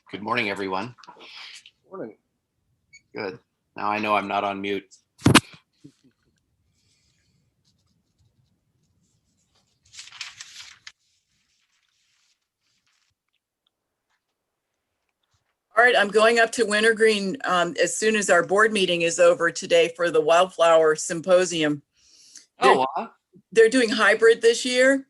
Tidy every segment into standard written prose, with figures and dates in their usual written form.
Good morning, everyone. Morning. Good. Now I know I'm not on mute. All right, I'm going up to Wintergreen as soon as our board meeting is over today for the Wildflower Symposium. They're doing hybrid this year.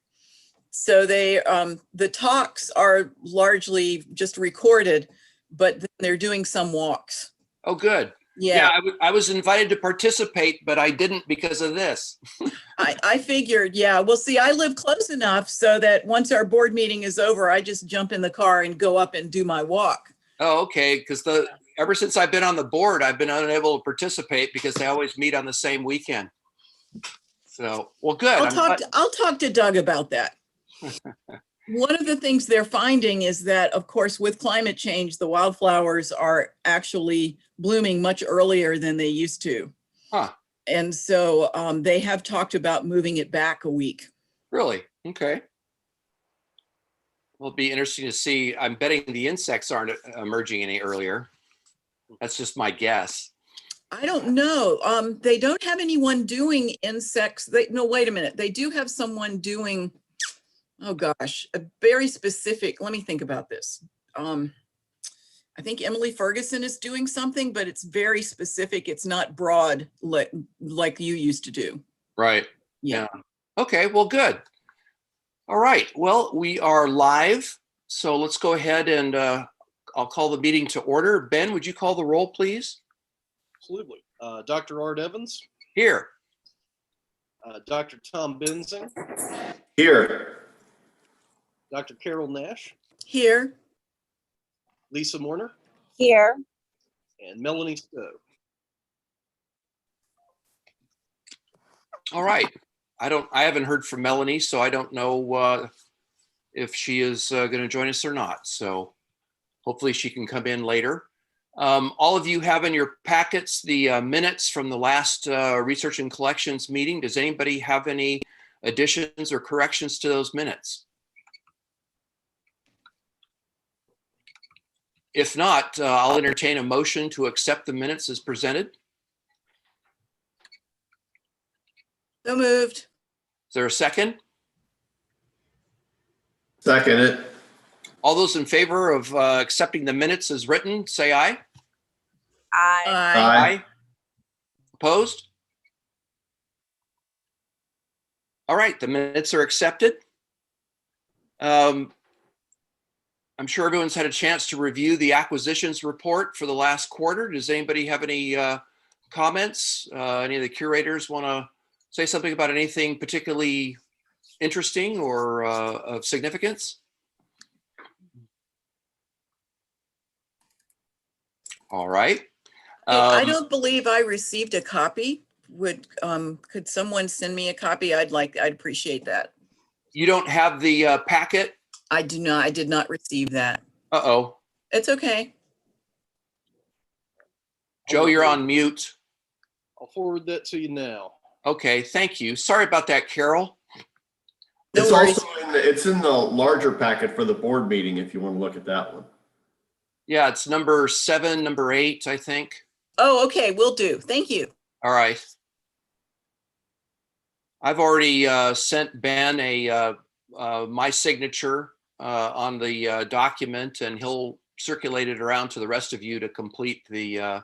So the talks are largely just recorded, but then they're doing some walks. Oh, good. Yeah, I was invited to participate, but I didn't because of this. I figured, yeah. Well, see, I live close enough so that once our board meeting is over, I just jump in the car and go up and do my walk. Oh, okay. Because ever since I've been on the board, I've been unable to participate because they always meet on the same weekend. So, well, good. I'll talk to Doug about that. One of the things they're finding is that, of course, with climate change, the wildflowers are actually blooming much earlier than they used to. Huh. And so they have talked about moving it back a week. Really? Okay. Well, it'll be interesting to see. I'm betting the insects aren't emerging any earlier. That's just my guess. I don't know. They don't have anyone doing insects. No, wait a minute. They do have someone doing, oh gosh, a very specific, let me think about this. I think Emily Ferguson is doing something, but it's very specific. It's not broad like you used to do. Right. Yeah. Okay, well, good. All right. Well, we are live. So let's go ahead and I'll call the meeting to order. Ben, would you call the roll, please? Absolutely. Dr. Art Evans. Here. Dr. Tom Benzing. Here. Dr. Carol Nash. Here. Lisa Morner. Here. And Melanie Stowe. All right. I haven't heard from Melanie, so I don't know if she is going to join us or not. So hopefully she can come in later. All of you have in your packets the minutes from the last Research and Collections meeting. Does anybody have any additions or corrections to those minutes? If not, I'll entertain a motion to accept the minutes as presented. So moved. Is there a second? Second it. All those in favor of accepting the minutes as written, say aye. Aye. Aye. Opposed? All right, the minutes are accepted. I'm sure everyone's had a chance to review the acquisitions report for the last quarter. Does anybody have any comments? Any of the curators want to say something about anything particularly interesting or of significance? All right. I don't believe I received a copy. Could someone send me a copy? I'd appreciate that. You don't have the packet? I do not. I did not receive that. Uh-oh. It's okay. Joe, you're on mute. I'll forward that to you now. Okay, thank you. Sorry about that, Carol. No It's worries. also it's in the larger packet for the board meeting if you want to look at that one. Yeah, it's number 7, number 8, I think. Oh, okay. Will do. Thank you. All right. I've already sent Ben my signature on the document, and he'll circulate it around to the rest of you to complete the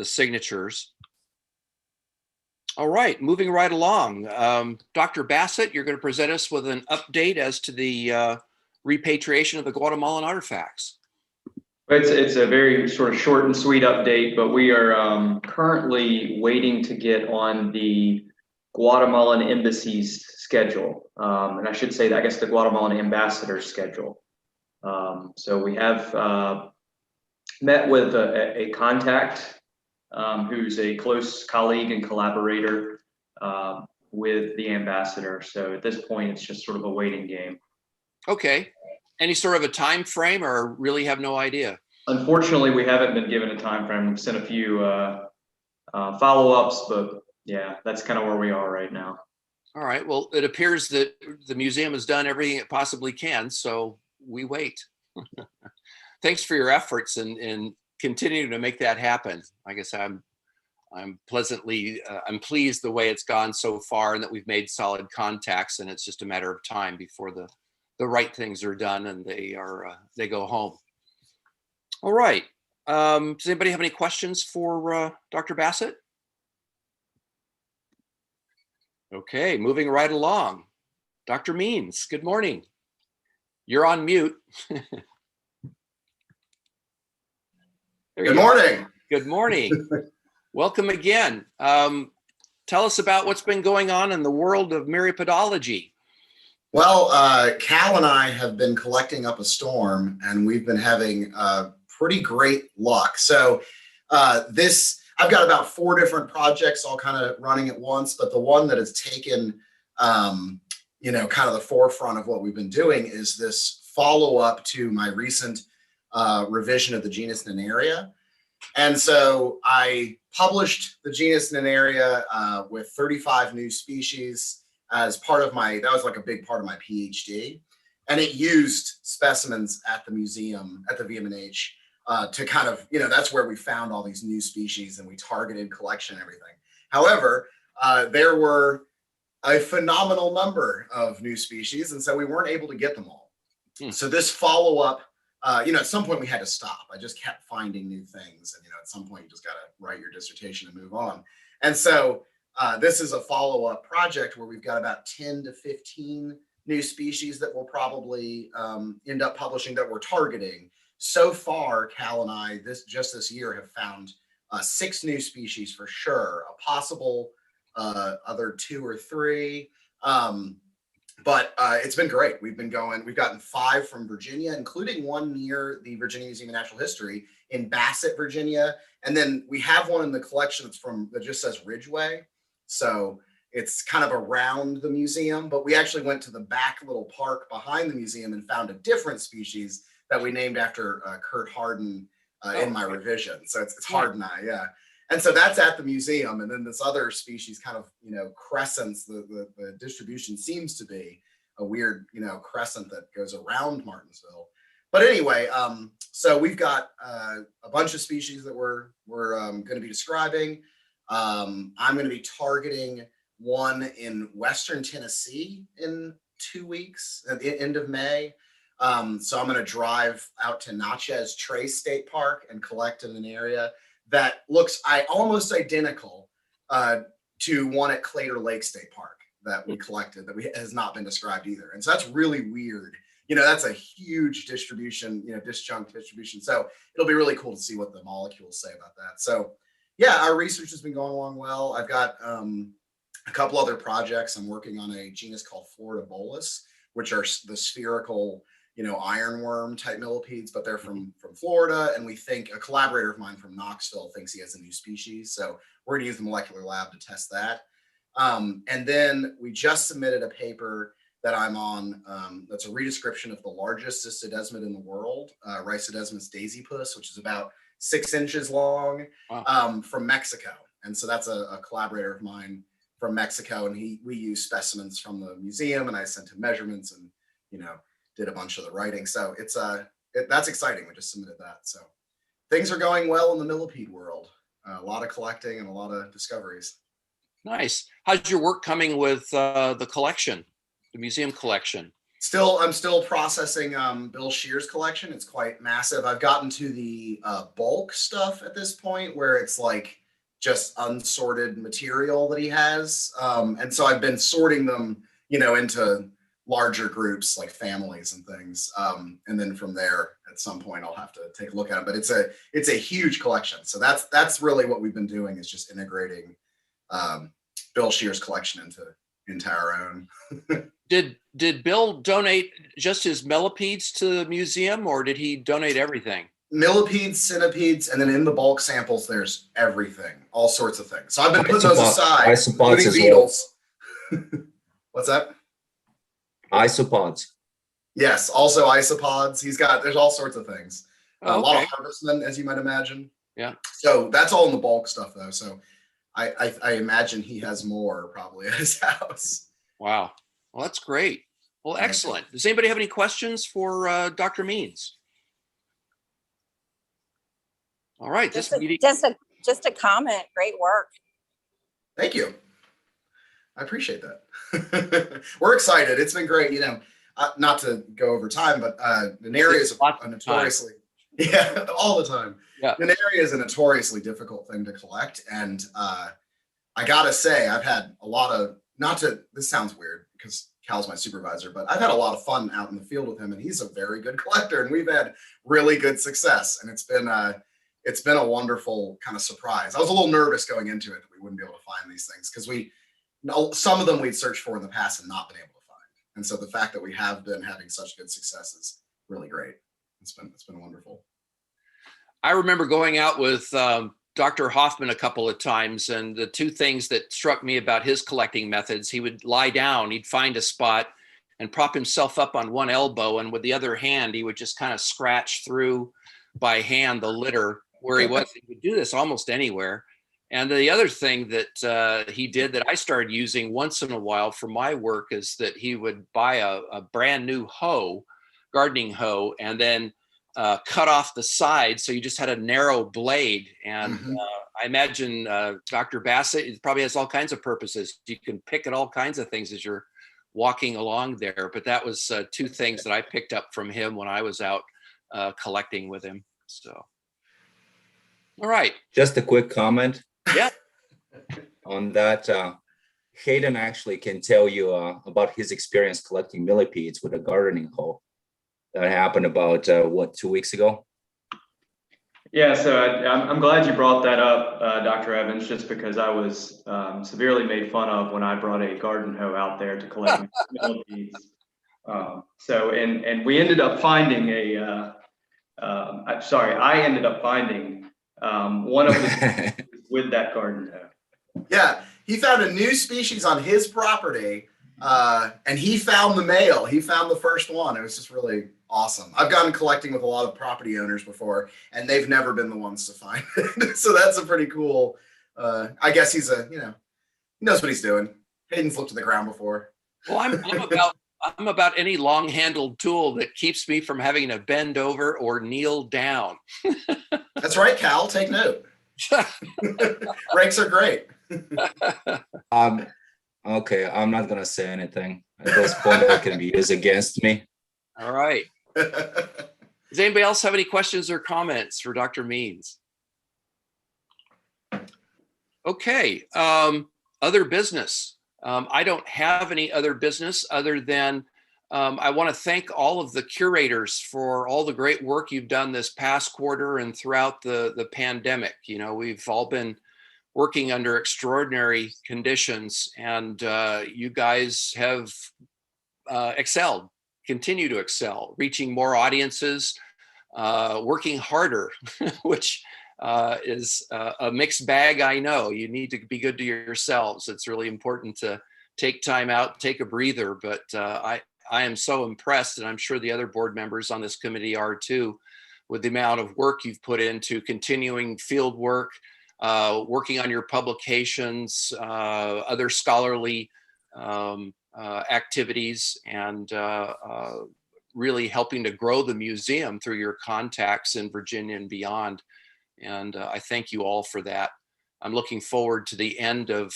signatures. All right, moving right along. Dr. Bassett, you're going to present us with an update as to the repatriation of the Guatemalan artifacts. It's a very sort of short and sweet update, but we are currently waiting to get on the Guatemalan embassy's schedule. And I should say that, I guess, the Guatemalan ambassador's schedule. So we have met with a contact who's a close colleague and collaborator with the ambassador. So at this point, it's just sort of a waiting game. Okay. Any sort of a time frame, or really have no idea? Unfortunately, we haven't been given a time frame. We've sent a few follow-ups, but yeah, that's kind of where we are right now. All right. Well, it appears that the museum has done everything it possibly can, so we wait. Thanks for your efforts in continuing to make that happen. I guess I'm pleased the way it's gone so far, and that we've made solid contacts, and it's just a matter of time before the right things are done and they go home. All right. Does anybody have any questions for Dr. Bassett? Okay, moving right along. Dr. Means, good morning. You're on mute. Good morning. Good morning. Welcome again. Tell us about what's been going on in the world of myriapodology. Well, Cal and I have been collecting up a storm, and we've been having pretty great luck. So I've got about 4 different projects all kind of running at once, but the one that has taken, kind of the forefront of what we've been doing is this follow-up to my recent revision of the genus Nenaria. And so I published the genus Nenaria with 35 new species as part of that was like a big part of my PhD. And it used specimens at the museum, at the VMNH, to kind of, that's where we found all these new species and we targeted collection and everything. However, there were a phenomenal number of new species, and so we weren't able to get them all. So this follow-up, at some point we had to stop. I just kept finding new things, and at some point you just got to write your dissertation and move on. And so this is a follow-up project where we've got about 10 to 15 new species that we'll probably end up publishing that we're targeting. So far, Cal and I just this year have found 6 new species for sure, a possible other 2 or 3. But it's been great. We've gotten 5 from Virginia, including one near the Virginia Museum of Natural History in Bassett, Virginia. And then we have one in the collection that just says Ridgeway. So it's kind of around the museum, but we actually went to the back little park behind the museum and found a different species that we named after Kurt Hardin in my revision. So it's Hardini, yeah. And so that's at the museum. And then this other species kind of, crescents, the distribution seems to be a weird, crescent that goes around Martinsville. But anyway, so we've got a bunch of species that we're going to be describing. I'm going to be targeting one in Western Tennessee in 2 weeks at the end of May. So I'm going to drive out to Natchez Trace State Park and collect in an area that looks almost identical to one at Claytor Lake State Park that we collected that has not been described either. And so that's really weird. That's a huge distribution, disjunct distribution. So it'll be really cool to see what the molecules say about that. So yeah, our research has been going along well. I've got a couple other projects. I'm working on a genus called Florida bolus, which are the spherical ironworm type millipedes, but they're from Florida. And we think a collaborator of mine from Knoxville thinks he has a new species. So we're going to use the molecular lab to test that. And then we just submitted a paper that I'm on that's a redescription of the largest cystodesmid in the world, Rhizodesmus dasypus, which is about 6 inches long. Wow. From Mexico. And so that's a collaborator of mine from Mexico. And we use specimens from the museum, and I sent him measurements and, did a bunch of the writing. So that's exciting. We just submitted that. So things are going well in the millipede world. A lot of collecting and a lot of discoveries. Nice. How's your work coming with the collection, the museum collection? I'm still processing Bill Shear's collection. It's quite massive. I've gotten to the bulk stuff at this point where it's like just unsorted material that he has. And so I've been sorting them, into larger groups like families and things. And then from there, at some point, I'll have to take a look at it. But it's a huge collection. So that's really what we've been doing, is just integrating Bill Shear's collection into our own. Did Bill donate just his millipedes to the museum, or did he donate everything? Millipedes, centipedes, and then in the bulk samples, there's everything, all sorts of things. So I've been putting those aside, including beetles. What's that? Isopods. Yes, also isopods. There's all sorts of things. Oh, a lot of harvestmen, as you might imagine. Yeah. So that's all in the bulk stuff, though. So I imagine he has more probably at his house. Wow. Well, that's great. Well, excellent. Does anybody have any questions for Dr. Means? All right, this meeting, Just a comment. Great work. Thank you. I appreciate that. We're excited. It's been great. Not to go over time, but an area is Lots a of time. notoriously, yeah, all the time. Yeah. An area is a notoriously difficult thing to collect. And I gotta say, I've had a lot of, this sounds weird because Cal's my supervisor, but I've had a lot of fun out in the field with him, and he's a very good collector, and we've had really good success. And it's been a wonderful kind of surprise. I was a little nervous going into it that we wouldn't be able to find these things because some of them we'd searched for in the past and not been able to find. And so the fact that we have been having such good success is really great. It's been wonderful. I remember going out with Dr. Hoffman a couple of times, and the two things that struck me about his collecting methods, he would lie down, he'd find a spot and prop himself up on one elbow, and with the other hand, he would just kind of scratch through by hand the litter where he was. He would do this almost anywhere. And the other thing that he did that I started using once in a while for my work is that he would buy a brand new hoe, gardening hoe, and then cut off the side so you just had a narrow blade. And I imagine Dr. Bassett probably has all kinds of purposes. You can pick at all kinds of things as you're walking along there. But that was two things that I picked up from him when I was out collecting with him. So, all right. Just a quick comment. Yeah. On that, Hayden actually can tell you about his experience collecting millipedes with a gardening hoe. That happened about 2 weeks ago? Yeah, so I'm glad you brought that up, Dr. Evans, just because I was severely made fun of when I brought a garden hoe out there to collect millipedes. And we ended up finding I ended up finding one of the with that garden hoe. Yeah, he found a new species on his property, and he found the male. He found the first one. It was just really awesome. I've gone collecting with a lot of property owners before, and they've never been the ones to find it. So that's a pretty cool. I guess he knows what he's doing. Hayden's looked at the ground before. Well, I'm about any long-handled tool that keeps me from having to bend over or kneel down. That's right, Cal. Take note. Rakes are great. Okay, I'm not gonna say anything at this point that can be used against me. All right. Does anybody else have any questions or comments for Dr. Means? Okay, other business. I don't have any other business other than I want to thank all of the curators for all the great work you've done this past quarter and throughout the pandemic. We've all been working under extraordinary conditions, and you guys have excelled, continue to excel, reaching more audiences, working harder, which is a mixed bag. I know you need to be good to yourselves. It's really important to take time out, take a breather, but I am so impressed, and I'm sure the other board members on this committee are too, with the amount of work you've put into continuing field work, working on your publications, other scholarly activities, and really helping to grow the museum through your contacts in Virginia and beyond. And I thank you all for that. I'm looking forward to the end of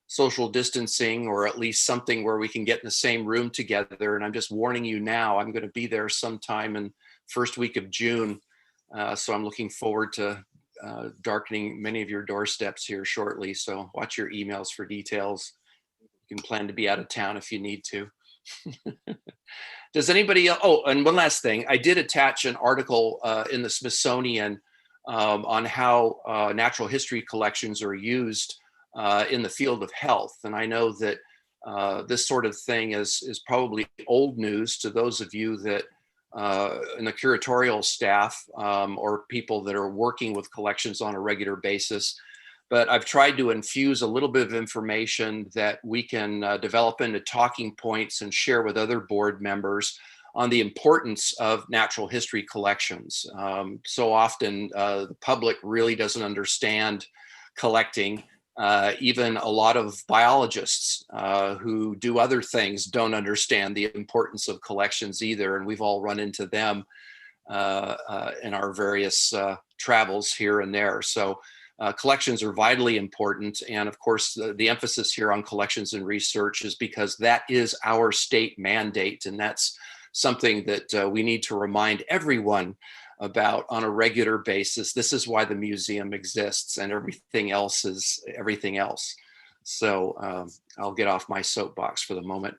social distancing, or at least something where we can get in the same room together. And I'm just warning you now, I'm going to be there sometime in first week of June. So I'm looking forward to darkening many of your doorsteps here shortly. So watch your emails for details. You can plan to be out of town if you need to. Does anybody else? Oh, and one last thing. I did attach an article in the Smithsonian on how natural history collections are used in the field of health. And I know that this sort of thing is probably old news to those of you that in the curatorial staff or people that are working with collections on a regular basis. But I've tried to infuse a little bit of information that we can develop into talking points and share with other board members on the importance of natural history collections. So often the public really doesn't understand collecting. Even a lot of biologists who do other things don't understand the importance of collections either, and we've all run into them. in our various travels here and there. So collections are vitally important. And of course, the emphasis here on collections and research is because that is our state mandate. And that's something that we need to remind everyone about on a regular basis. This is why the museum exists, and everything else is everything else. So I'll get off my soapbox for the moment.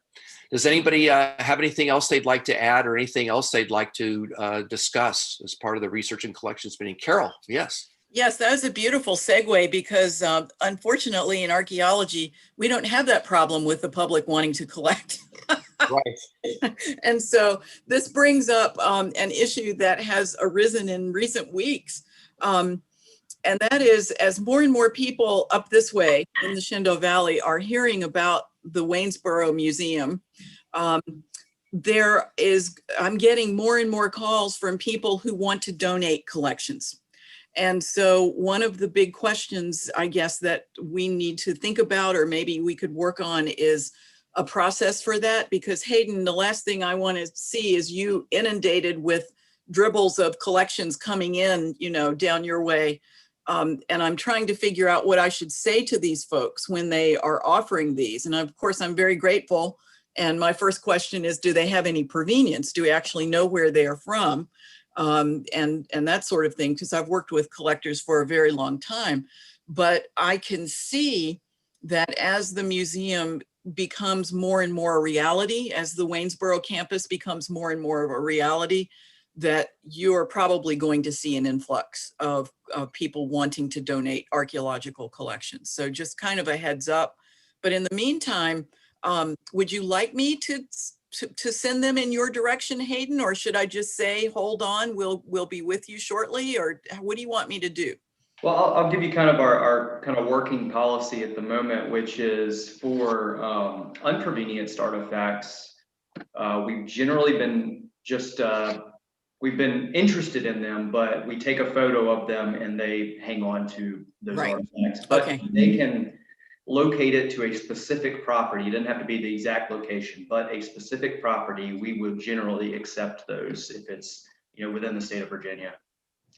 Does anybody have anything else they'd like to add, or anything else they'd like to discuss as part of the research and collections meeting? Carol, yes. Yes, that was a beautiful segue because unfortunately in archaeology, we don't have that problem with the public wanting to collect. Right. And so this brings up an issue that has arisen in recent weeks. And that is, as more and more people up this way in the Shenandoah Valley are hearing about the Waynesboro Museum, I'm getting more and more calls from people who want to donate collections. And so one of the big questions, I guess, that we need to think about, or maybe we could work on, is a process for that. Because Hayden, the last thing I want to see is you inundated with dribbles of collections coming in, down your way. And I'm trying to figure out what I should say to these folks when they are offering these. And of course, I'm very grateful. And my first question is, do they have any provenience? Do we actually know where they are from? And that sort of thing, because I've worked with collectors for a very long time. But I can see that as the museum becomes more and more a reality, as the Waynesboro campus becomes more and more of a reality, that you are probably going to see an influx of people wanting to donate archaeological collections. So just kind of a heads up. But in the meantime, would you like me to send them in your direction, Hayden, or should I just say, hold on, we'll be with you shortly, or what do you want me to do? Well, I'll give you kind of our kind of working policy at the moment, which is for unprovenienced artifacts. We've generally been we've been interested in them, but we take a photo of them and they hang on to those Right. artifacts. But Okay. they can locate it to a specific property. It doesn't have to be the exact location, but a specific property. We would generally accept those if it's within the state of Virginia.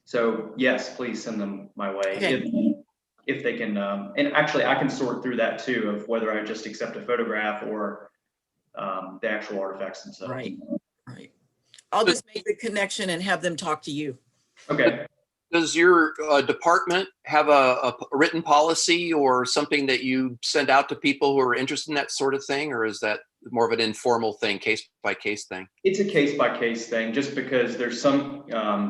So yes, please send them my way. Okay. If they can, and actually I can sort through that too, of whether I just accept a photograph or the actual artifacts themselves. Right. I'll just make the connection and have them talk to you. Okay. Does your department have a written policy or something that you send out to people who are interested in that sort of thing? Or is that more of an informal thing, case by case thing? It's a case by case thing, just because there's some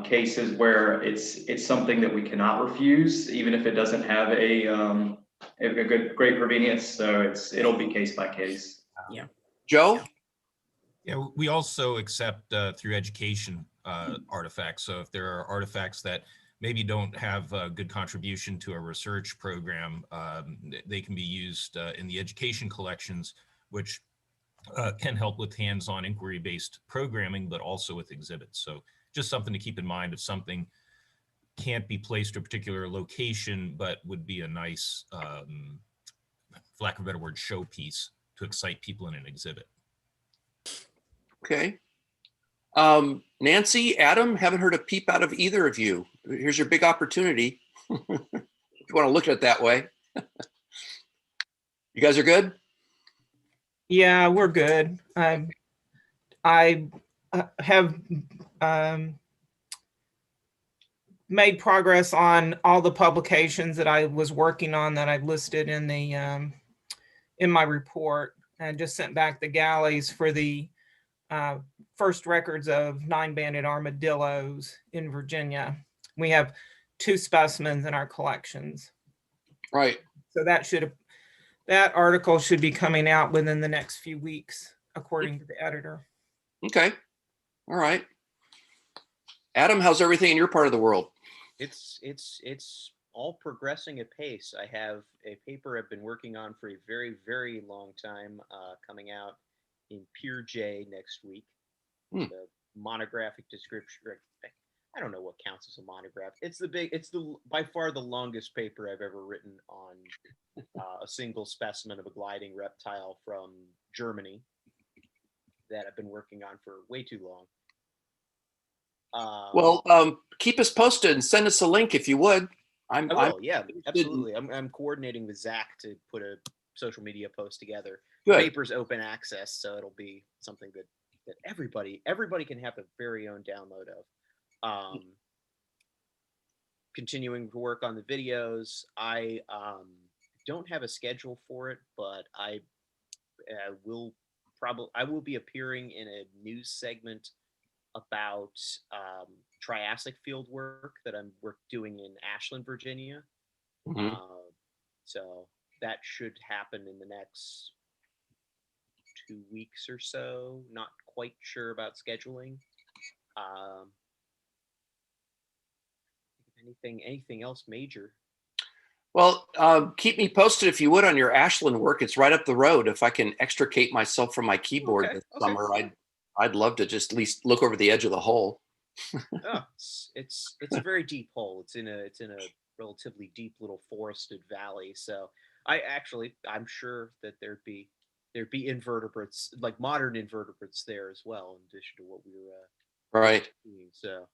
cases where it's something that we cannot refuse, even if it doesn't have a great provenience. So it'll be case by case. Yeah. Joe? Yeah, we also accept through education artifacts. So if there are artifacts that maybe don't have a good contribution to a research program, they can be used in the education collections, which can help with hands-on inquiry-based programming, but also with exhibits. So just something to keep in mind if something can't be placed to a particular location, but would be a nice, for lack of a better word, showpiece to excite people in an exhibit. Okay. Nancy, Adam, haven't heard a peep out of either of you. Here's your big opportunity. If you want to look at it that way. You guys are good? Yeah, we're good. I have made progress on all the publications that I was working on that I've listed in the in my report, and just sent back the galleys for the first records of 9-banded armadillos in Virginia. We have 2 specimens in our collections. Right. So that article should be coming out within the next few weeks, according to the editor. Okay. All right. Adam, how's everything in your part of the world? It's all progressing at pace. I have a paper I've been working on for a very, very long time, coming out in Peer J next week. The monographic description. I don't know what counts as a monograph. It's by far the longest paper I've ever written on a single specimen of a gliding reptile from Germany that I've been working on for way too long. Well, keep us posted and send us a link if you would. I I'm will. Yeah, absolutely. I'm coordinating with Zach to put a social media post together. The good. paper's open access, so it'll be something that everybody can have a very own download of. Continuing to work on the videos. I don't have a schedule for it, but I will be appearing in a news segment about Triassic field work that I'm doing in Ashland, Virginia. Mhm. So that should happen in the next 2 weeks or so. Not quite sure about scheduling. Anything else major? Well, keep me posted if you would on your Ashland work. It's right up the road. If I can extricate myself from my keyboard this summer, I'd love to just at least look over the edge of the hole. Oh, it's a very deep hole. It's in a relatively deep little forested valley. So I'm sure that there'd be invertebrates, like modern invertebrates there as well, in addition to what we were Right. seeing. So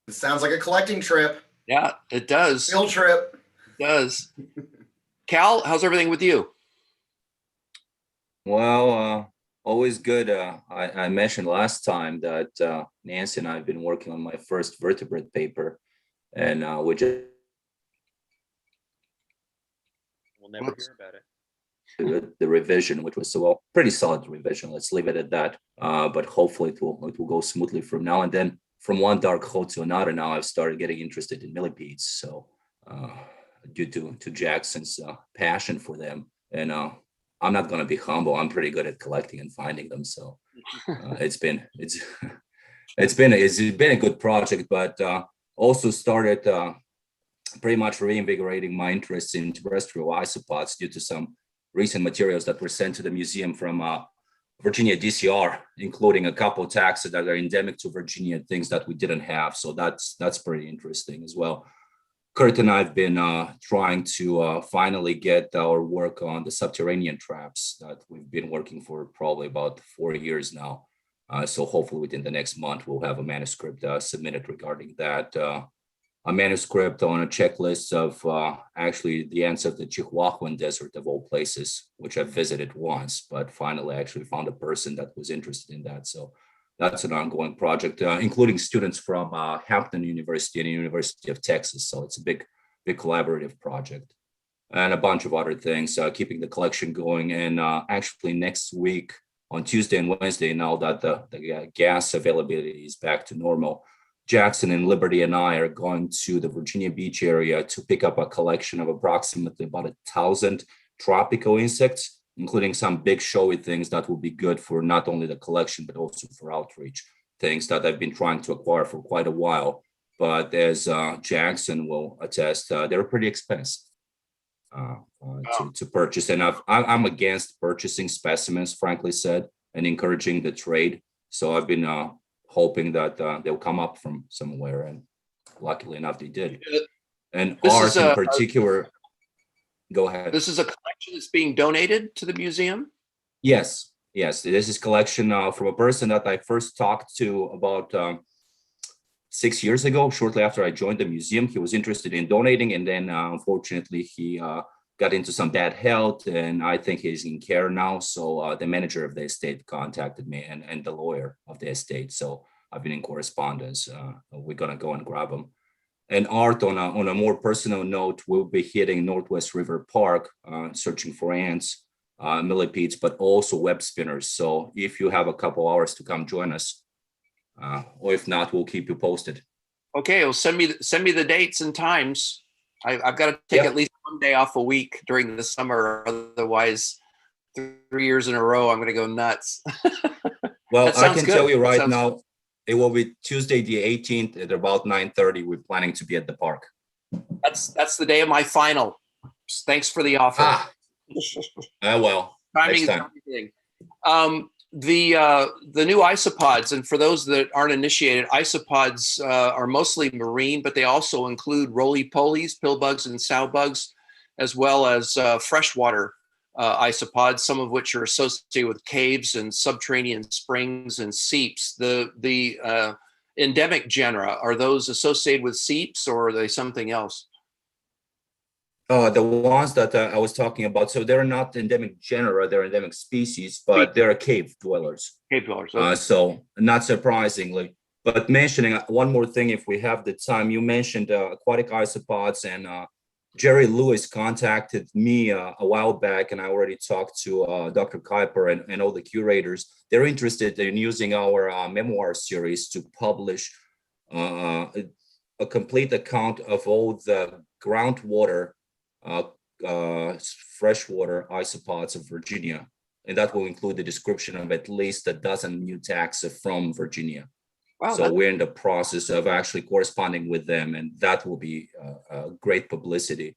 It sounds like a collecting trip, Yeah, it does. field trip. It does. Cal, how's everything with you? Well, always good. I mentioned last time that Nancy and I have been working on my first vertebrate paper, and we just we'll never hear about it. the revision, which was pretty solid revision. Let's leave it at that. But hopefully it will go smoothly from now. And then from one dark hole to another, now I've started getting interested in millipedes. So due to Jackson's passion for them, and I'm not gonna be humble. I'm pretty good at collecting and finding them. So it's been a good project, but also started pretty much reinvigorating my interest in terrestrial isopods due to some recent materials that were sent to the museum from Virginia DCR, including a couple of taxa that are endemic to Virginia, things that we didn't have. So that's pretty interesting as well. Kurt and I have been trying to finally get our work on the subterranean traps that we've been working for probably about 4 years now. So hopefully within the next month, we'll have a manuscript submitted regarding that. A manuscript on a checklist of actually the ends of the Chihuahuan Desert of all places, which I've visited once, but finally actually found a person that was interested in that. So that's an ongoing project, including students from Hampton University and the University of Texas. So it's a big collaborative project, and a bunch of other things, keeping the collection going. And actually next week on Tuesday and Wednesday, now that the gas availability is back to normal, Jackson and Liberty and I are going to the Virginia Beach area to pick up a collection of approximately about 1,000 tropical insects, including some big showy things that will be good for not only the collection, but also for outreach, things that I've been trying to acquire for quite a while. But as Jackson will attest, they're pretty expensive to purchase. And I'm against purchasing specimens, frankly said, and encouraging the trade. So I've been hoping that they'll come up from somewhere, and luckily enough they did. And ours in particular, go ahead. This is a collection that's being donated to the museum? Yes, this is collection from a person that I first talked to about 6 years ago, shortly after I joined the museum. He was interested in donating, and then unfortunately he got into some bad health, and I think he's in care now. So the manager of the estate contacted me, and the lawyer of the estate. So I've been in correspondence. We're gonna go and grab him. And Art, on a more personal note, we'll be hitting Northwest River Park, searching for ants, millipedes, but also web spinners. So if you have a couple hours to come join us, or if not, we'll keep you posted. Okay, well, send me the dates and times. I've got to take at least one day off a week during the summer. Otherwise, 3 years in a row, I'm going to go nuts. Well, I can good. tell you right now, it will be Tuesday, the 18th at about 9:30. We're planning to be at the park. That's the day of my final. Thanks for the offer. Well, Timing next time. is everything. The new isopods, and for those that aren't initiated, isopods are mostly marine, but they also include roly-polies, pillbugs and sowbugs, as well as freshwater isopods, some of which are associated with caves and subterranean springs and seeps. The endemic genera, are those associated with seeps or are they something else? The ones that I was talking about, so they're not endemic genera, they're endemic species, but they're cave dwellers. Cave dwellers. Okay. So not surprisingly, but mentioning one more thing, if we have the time, you mentioned aquatic isopods, and Jerry Lewis contacted me a while back, and I already talked to Dr. Kuiper and all the curators. They're interested in using our memoir series to publish a complete account of all the groundwater freshwater isopods of Virginia, and that will include the description of at least a dozen new taxa from Virginia. Wow, So we're in the process of actually corresponding with them, and that will be great publicity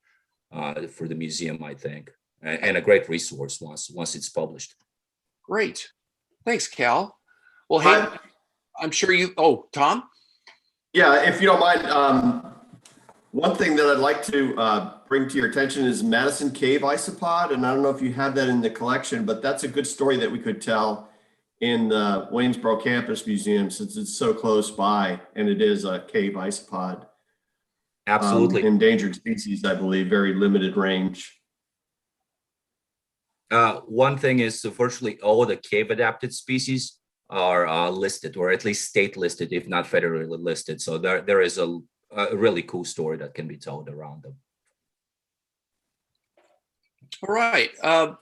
for the museum, I think, and a great resource once it's published. great. Thanks, Cal. Well, hey, I'm sure you, oh, Tom? Yeah, if you don't mind, one thing that I'd like to bring to your attention is Madison Cave Isopod. And I don't know if you have that in the collection, but that's a good story that we could tell in the Waynesboro Campus Museum, since it's so close by and it is a cave isopod. Absolutely. Endangered species, I believe, very limited range. One thing is virtually all the cave adapted species are listed, or at least state listed, if not federally listed. So there is a really cool story that can be told around them. All right.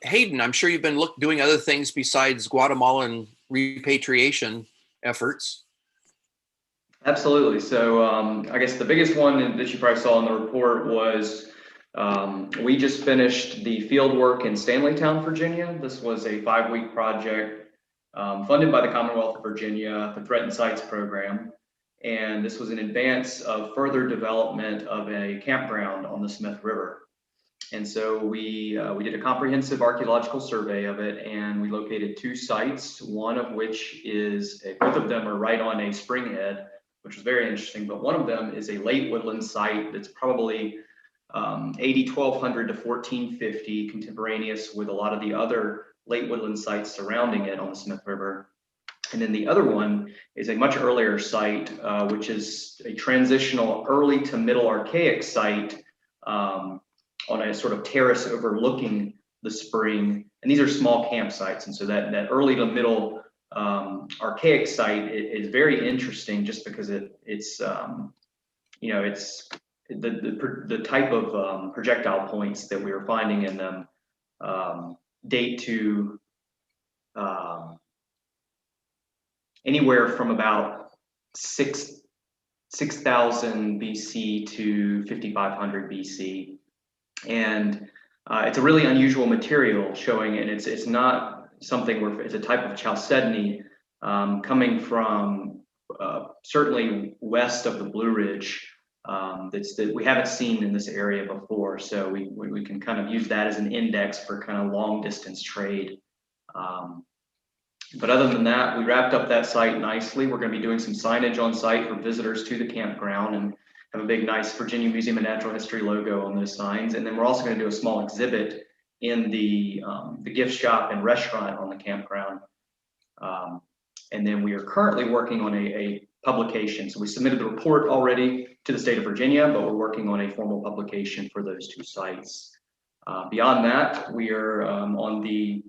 Hayden, I'm sure you've been doing other things besides Guatemalan repatriation efforts. Absolutely. So I guess the biggest one that you probably saw in the report was we just finished the field work in Stanleytown, Virginia. This was a 5-week project funded by the Commonwealth of Virginia, the Threatened Sites Program. And this was in advance of further development of a campground on the Smith River. And so we did a comprehensive archaeological survey of it, and we located 2 sites, one of which is, both of them are right on a spring head, which was very interesting, but one of them is a late woodland site that's probably AD 1200 to 1450, contemporaneous with a lot of the other late woodland sites surrounding it on the Smith River. And then the other one is a much earlier site, which is a transitional early to middle archaic site on a sort of terrace overlooking the spring. And these are small campsites. And so that early to middle archaic site is very interesting, just because it's the type of projectile points that we were finding in them date to anywhere from about 6,000 BC to 5,500 BC. And it's a really unusual material showing, and it's not something where it's a type of chalcedony coming from certainly west of the Blue Ridge that we haven't seen in this area before. So we can kind of use that as an index for kind of long distance trade. But other than that, we wrapped up that site nicely. We're going to be doing some signage on site for visitors to the campground, and have a big, nice Virginia Museum of Natural History logo on those signs. And then we're also going to do a small exhibit in the gift shop and restaurant on the campground. And then we are currently working on a publication. So we submitted the report already to the state of Virginia, but we're working on a formal publication for those 2 sites. Beyond that, we are on the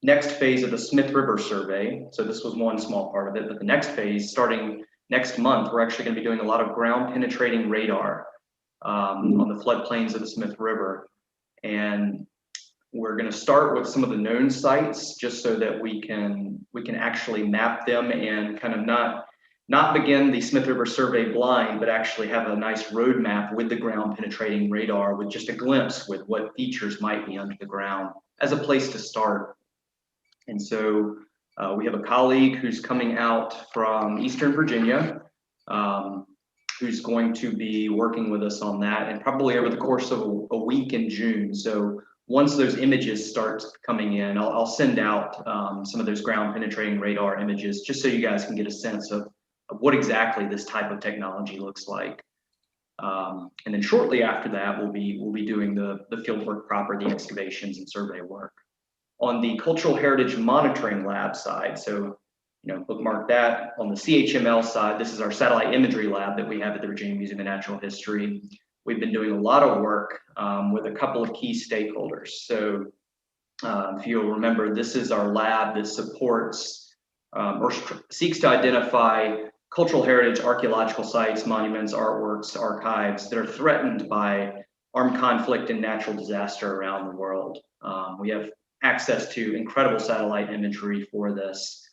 next phase of the Smith River survey. So this was one small part of it, but the next phase, starting next month, we're actually going to be doing a lot of ground penetrating radar on the floodplains of the Smith River. And we're going to start with some of the known sites, just so that we can actually map them and kind of not begin the Smith River survey blind, but actually have a nice roadmap with the ground penetrating radar, with just a glimpse with what features might be under the ground as a place to start. And so we have a colleague who's coming out from Eastern Virginia, who's going to be working with us on that, and probably over the course of a week in June. So once those images start coming in, I'll send out some of those ground penetrating radar images, just so you guys can get a sense of what exactly this type of technology looks like. And then shortly after that, we'll be doing the field work proper, the excavations and survey work. On the Cultural Heritage Monitoring Lab side, so bookmark that. On the CHML side, this is our satellite imagery lab that we have at the Virginia Museum of Natural History. We've been doing a lot of work with a couple of key stakeholders. So if you'll remember, this is our lab that supports or seeks to identify cultural heritage, archaeological sites, monuments, artworks, archives that are threatened by armed conflict and natural disaster around the world. We have access to incredible satellite imagery for this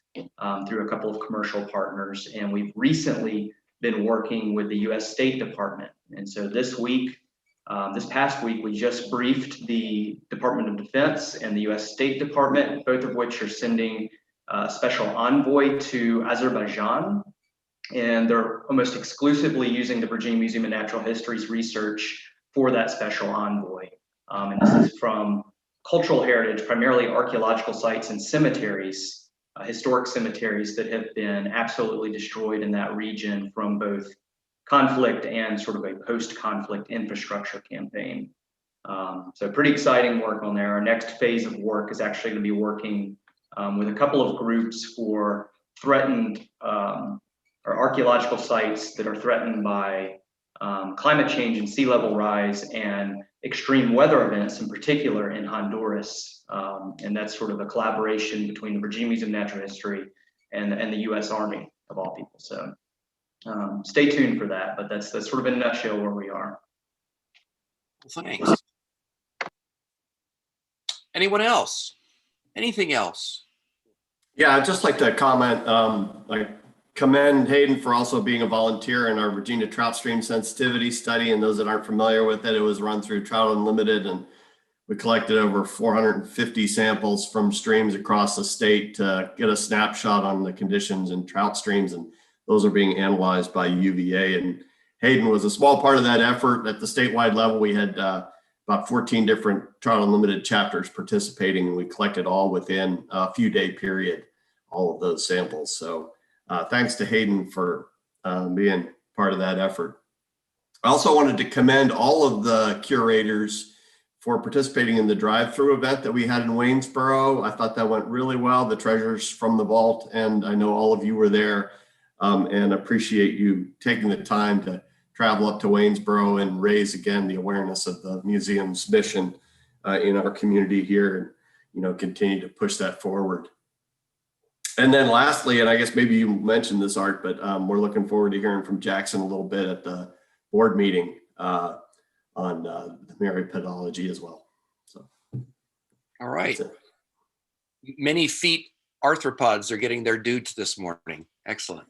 through a couple of commercial partners, and we've recently been working with the U.S. State Department. And so this past week, we just briefed the Department of Defense and the U.S. State Department, both of which are sending a special envoy to Azerbaijan. And they're almost exclusively using the Virginia Museum of Natural History's research for that special envoy. And this is from cultural heritage, primarily archaeological sites and cemeteries, historic cemeteries that have been absolutely destroyed in that region from both conflict and sort of a post-conflict infrastructure campaign. So pretty exciting work on there. Our next phase of work is actually going to be working with a couple of groups for threatened or archaeological sites that are threatened by climate change and sea level rise and extreme weather events, in particular in Honduras. And that's sort of a collaboration between the Virginia Museum of Natural History and the U.S. Army, of all people. So stay tuned for that, but that's sort of in a nutshell where we are. Thanks. Anyone else? Anything else? Yeah, I'd just like to comment, I commend Hayden for also being a volunteer in our Virginia trout stream sensitivity study. And those that aren't familiar with it, it was run through Trout Unlimited, and we collected over 450 samples from streams across the state to get a snapshot on the conditions in trout streams. And those are being analyzed by UVA. And Hayden was a small part of that effort. At the statewide level, we had about 14 different Trout Unlimited chapters participating, and we collected all within a few day period, all of those samples. So thanks to Hayden for being part of that effort. I also wanted to commend all of the curators for participating in the drive-through event that we had in Waynesboro. I thought that went really well. The treasures from the vault, and I know all of you were there, and appreciate you taking the time to travel up to Waynesboro and raise again the awareness of the museum's mission in our community here, and continue to push that forward. And then lastly, and I guess maybe you mentioned this, Art, but we're looking forward to hearing from Jackson a little bit at the board meeting on the myriapodology as well. So, All right. Many feet arthropods are getting their dues this morning. Excellent.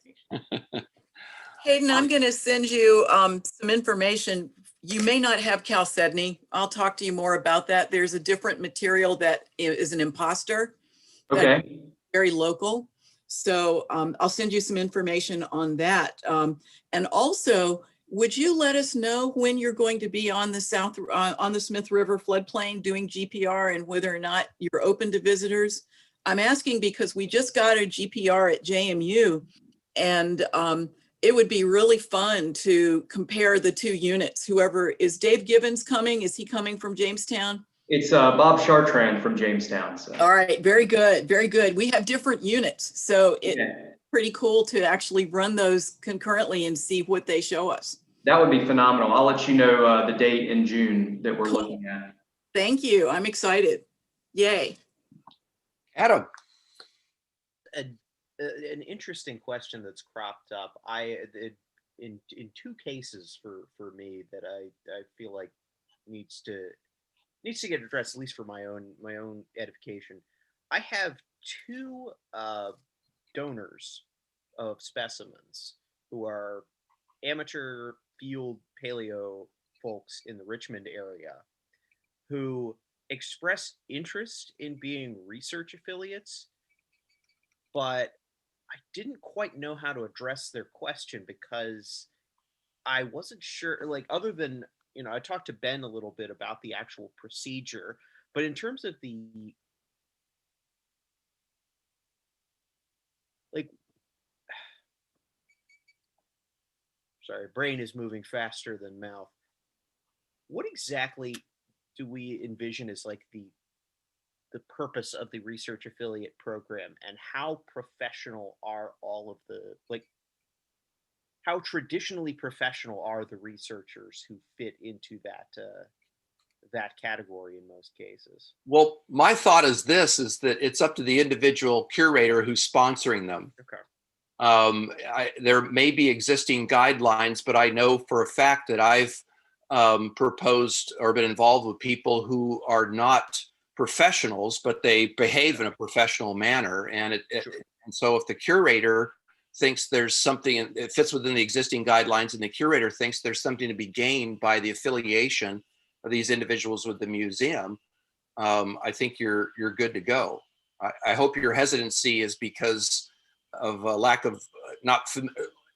Hayden, I'm going to send you some information. You may not have chalcedony. I'll talk to you more about that. There's a different material that is an imposter. Okay. Very local. So I'll send you some information on that. And also, would you let us know when you're going to be on the on the Smith River floodplain doing GPR, and whether or not you're open to visitors? I'm asking because we just got a GPR at JMU, and it would be really fun to compare the two units. Whoever, is Dave Gibbons coming? Is he coming from Jamestown? It's Bob Chartrand from Jamestown. So. All right, very good, very good. We have different units, so it's pretty cool to actually run those concurrently and see what they show us. That would be phenomenal. I'll let you know the date in June that we're looking at. Thank you. I'm excited. Yay. Adam. An interesting question that's cropped up. In two cases for me that I feel like needs to get addressed, at least for my own edification. I have two donors of specimens who are amateur field paleo folks in the Richmond area who expressed interest in being research affiliates, but I didn't quite know how to address their question because I wasn't sure, like, other than, I talked to Ben a little bit about the actual procedure, but in terms of the, sorry, brain is moving faster than mouth. What exactly do we envision as like the the purpose of the research affiliate program and how professional are all of the, like, how traditionally professional are the researchers who fit into that category in most cases? Well, my thought is this, is that it's up to the individual curator who's sponsoring them. Okay. There may be existing guidelines, but I know for a fact that I've proposed or been involved with people who are not professionals, but they behave in a professional manner. And and so if the curator thinks there's something, it fits within the existing guidelines, and the curator thinks there's something to be gained by the affiliation of these individuals with the museum, I think you're good to go. I hope your hesitancy is because of a lack of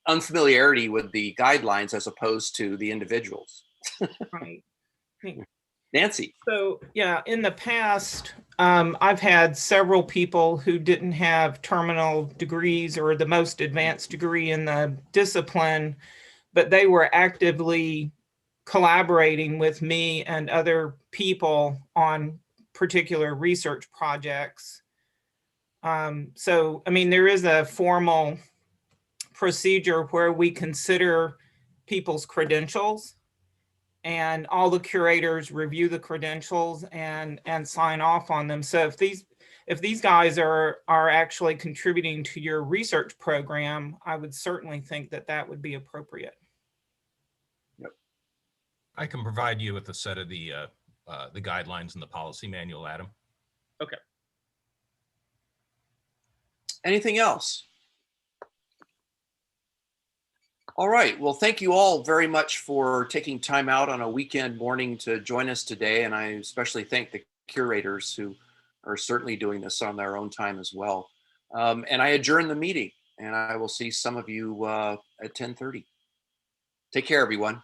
unfamiliarity with the guidelines as opposed to the individuals. Right. Nancy. So, yeah, in the past, I've had several people who didn't have terminal degrees or the most advanced degree in the discipline, but they were actively collaborating with me and other people on particular research projects. So, I mean, there is a formal procedure where we consider people's credentials, and all the curators review the credentials and sign off on them. So if these guys are actually contributing to your research program, I would certainly think that would be appropriate. Yep. I can provide you with a set of the guidelines and the policy manual, Adam. Okay. Anything else? All right. Well, thank you all very much for taking time out on a weekend morning to join us today. And I especially thank the curators who are certainly doing this on their own time as well. And I adjourn the meeting, and I will see some of you at 10:30. Take care, everyone.